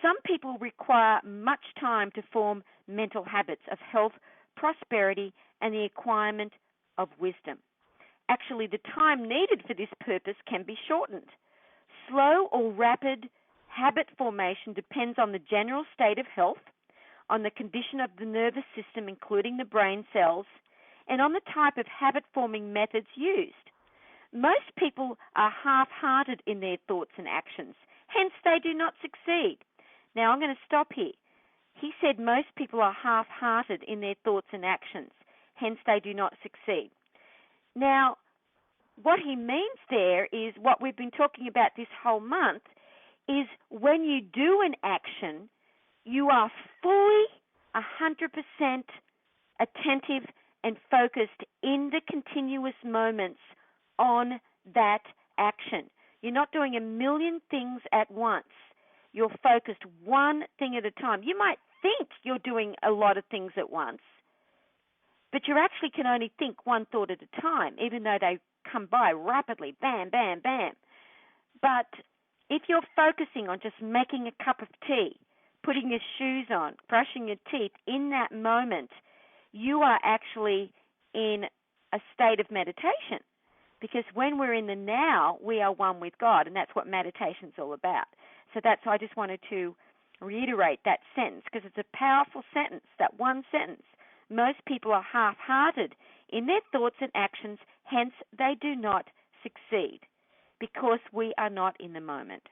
Some people require much time to form mental habits of health, prosperity, and the acquirement of wisdom. Actually, the time needed for this purpose can be shortened. Slow or rapid habit formation depends on the general state of health, on the condition of the nervous system, including the brain cells, and on the type of habit-forming methods used. Most people are half-hearted in their thoughts and actions, hence they do not succeed. Now, I'm going to stop here. He said most people are half-hearted in their thoughts and actions, hence they do not succeed. Now, what he means there is what we've been talking about this whole month is when you do an action, you are fully 100% attentive and focused in the continuous moments on that action. You're not doing a million things at once. You're focused one thing at a time. You might think you're doing a lot of things at once, but you actually can only think one thought at a time, even though they come by rapidly, bam, bam, bam. But if you're focusing on just making a cup of tea, putting your shoes on, brushing your teeth in that moment, you are actually in a state of meditation. Because when we're in the now, we are one with God, and that's what meditation's all about. So I just wanted to reiterate that sentence, because it's a powerful sentence, that one sentence. Most people are half-hearted in their thoughts and actions, hence they do not succeed, because we are not in the moment.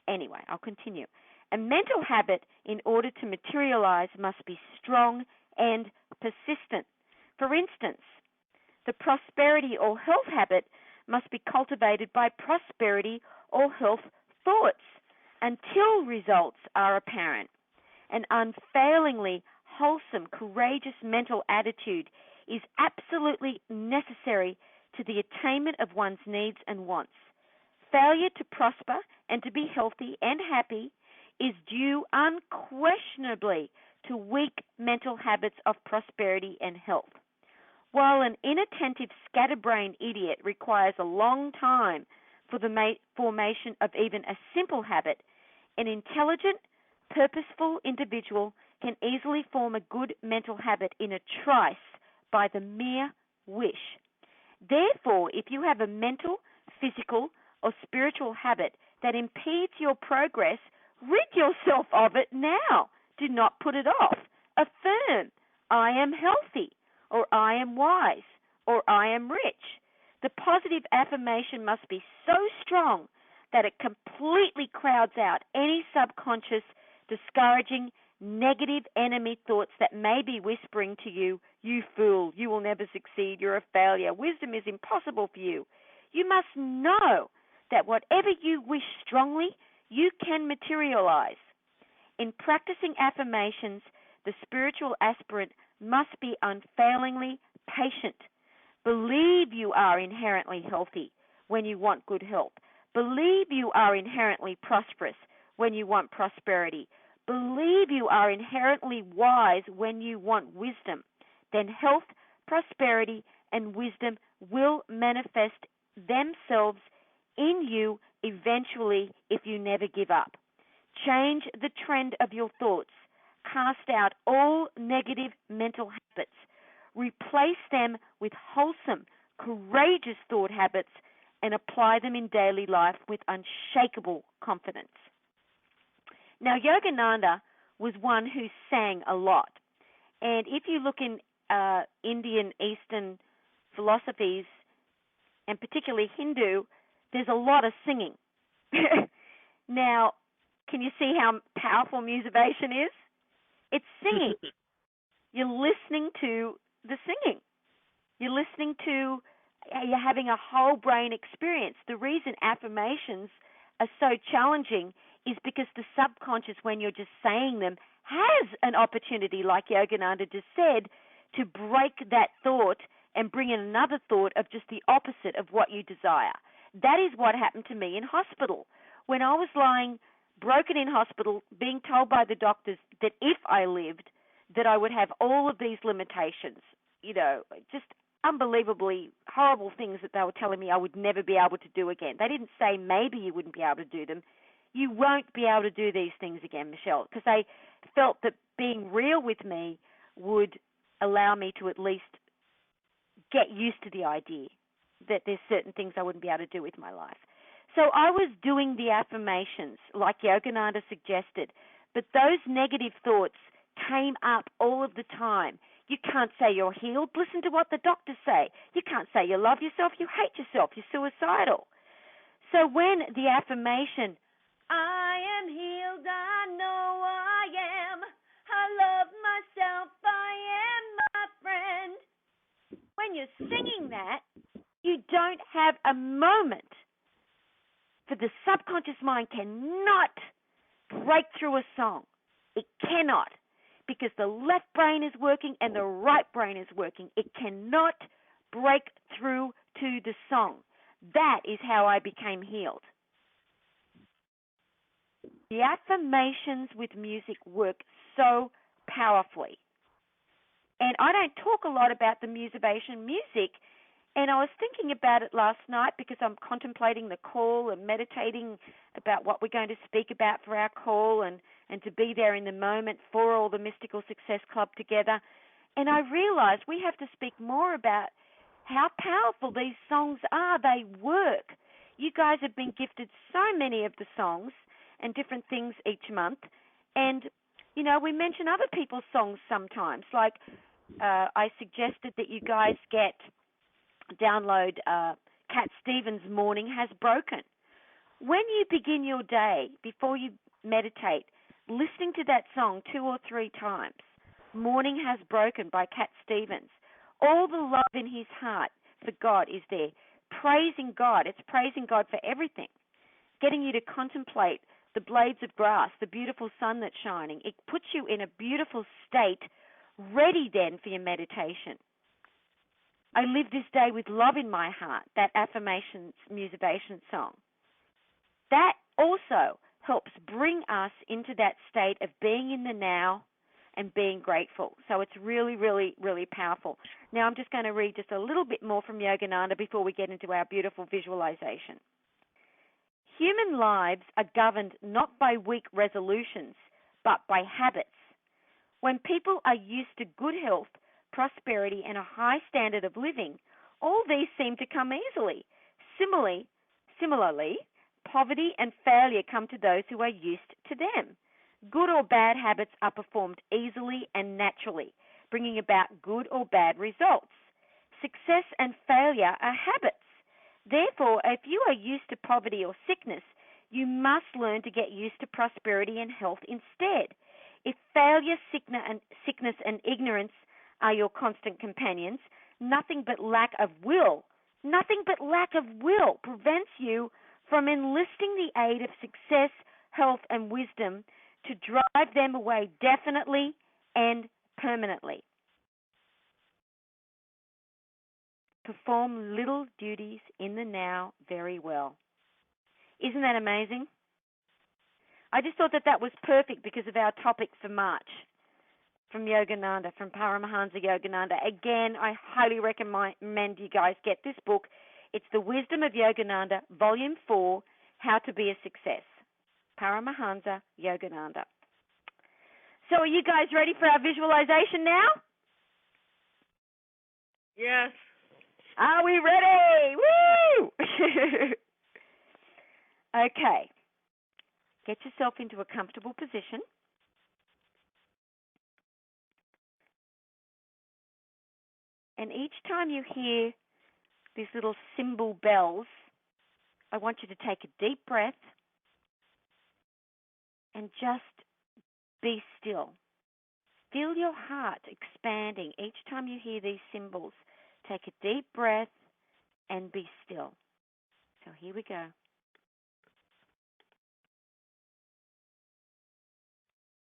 Anyway, I'll continue. A mental habit, in order to materialize, must be strong and persistent. For instance, the prosperity or health habit must be cultivated by prosperity or health thoughts until results are apparent. An unfailingly wholesome, courageous mental attitude is absolutely necessary to the attainment of one's needs and wants. Failure to prosper and to be healthy and happy is due unquestionably to weak mental habits of prosperity and health. While an inattentive, scatterbrained idiot requires a long time for the formation of even a simple habit, an intelligent, purposeful individual can easily form a good mental habit in a trice by the mere wish. Therefore, if you have a mental, physical, or spiritual habit that impedes your progress, rid yourself of it now. Do not put it off. Affirm, I am healthy, or I am wise, or I am rich. The positive affirmation must be so strong that it completely crowds out any subconscious, discouraging, negative enemy thoughts that may be whispering to you, you fool, you will never succeed, you're a failure, wisdom is impossible for you. You must know that whatever you wish strongly, you can materialize. In practicing affirmations, the spiritual aspirant must be unfailingly patient. Believe you are inherently healthy when you want good health. Believe you are inherently prosperous when you want prosperity. Believe you are inherently wise when you want wisdom. Then health, prosperity, and wisdom will manifest themselves in you eventually if you never give up. Change the trend of your thoughts. Cast out all negative mental habits. Replace them with wholesome, courageous thought habits and apply them in daily life with unshakable confidence. Now, Yogananda was one who sang a lot. And if you look in Indian, Eastern philosophies, and particularly Hindu, there's a lot of singing. Now, can you see how powerful musician is? It's singing. You're listening to the singing. You're listening to, you're having a whole brain experience. The reason affirmations are so challenging is because the subconscious, when you're just saying them, has an opportunity, like Yogananda just said, to break that thought and bring in another thought of just the opposite of what you desire. That is what happened to me in hospital. When I was lying broken in hospital, being told by the doctors that if I lived, that I would have all of these limitations, just unbelievably horrible things that they were telling me I would never be able to do again. They didn't say maybe you wouldn't be able to do them. you won't be able to do these things again, Michelle, because they felt that being real with me would allow me to at least get used to the idea that there's certain things I wouldn't be able to do with my life. So I was doing the affirmations like Yogananda suggested, but those negative thoughts came up all of the time. You can't say you're healed. Listen to what the doctors say. You can't say you love yourself. You hate yourself. You're suicidal. So when the affirmation, I am healed, I know I am, I love myself, I am my friend. When you're singing that, you don't have a moment, for the subconscious mind cannot break through a song. It cannot, because the left brain is working and the right brain is working. It cannot break through to the song. That is how I became healed. The affirmations with music work so powerfully. And I don't talk a lot about the musibation music, and I was thinking about it last night because I'm contemplating the call and meditating about what we're going to speak about for our call and to be there in the moment for all the Mystical Success Club together. And I realized we have to speak more about how powerful these songs are. They work. You guys have been gifted so many of the songs and different things each month. And, you know, we mention other people's songs sometimes. Like I suggested that you guys download Cat Stevens' Morning Has Broken. When you begin your day, before you meditate, listening to that song 2 or 3 times, Morning Has Broken by Cat Stevens, all the love in his heart for God is there. Praising God. It's praising God for everything. Getting you to contemplate the blades of grass, the beautiful sun that's shining. It puts you in a beautiful state, ready then for your meditation. I live this day with love in my heart, that affirmations, musibation song. That also helps bring us into that state of being in the now and being grateful. So it's really, really, really powerful. Now I'm just going to read just a little bit more from Yogananda before we get into our beautiful visualization. Human lives are governed not by weak resolutions, but by habits. When people are used to good health, prosperity, and a high standard of living, all these seem to come easily. Similarly, poverty and failure come to those who are used to them. Good or bad habits are performed easily and naturally, bringing about good or bad results. Success and failure are habits. Therefore, if you are used to poverty or sickness, you must learn to get used to prosperity and health instead. If failure, sickness, and ignorance are your constant companions, nothing but lack of will prevents you from enlisting the aid of success, health, and wisdom to drive them away definitely and permanently. Perform little duties in the now very well. Isn't that amazing? I just thought that was perfect because of our topic for March from Yogananda, from Paramahansa Yogananda. Again, I highly recommend you guys get this book. It's The Wisdom of Yogananda, Volume 4, How to Be a Success. Paramahansa Yogananda. So are you guys ready for our visualization now? Yes. Are we ready? Woo! Okay. Get yourself into a comfortable position. And each time you hear these little cymbal bells, I want you to take a deep breath and just be still. Feel your heart expanding each time you hear these cymbals. Take a deep breath and be still. So here we go.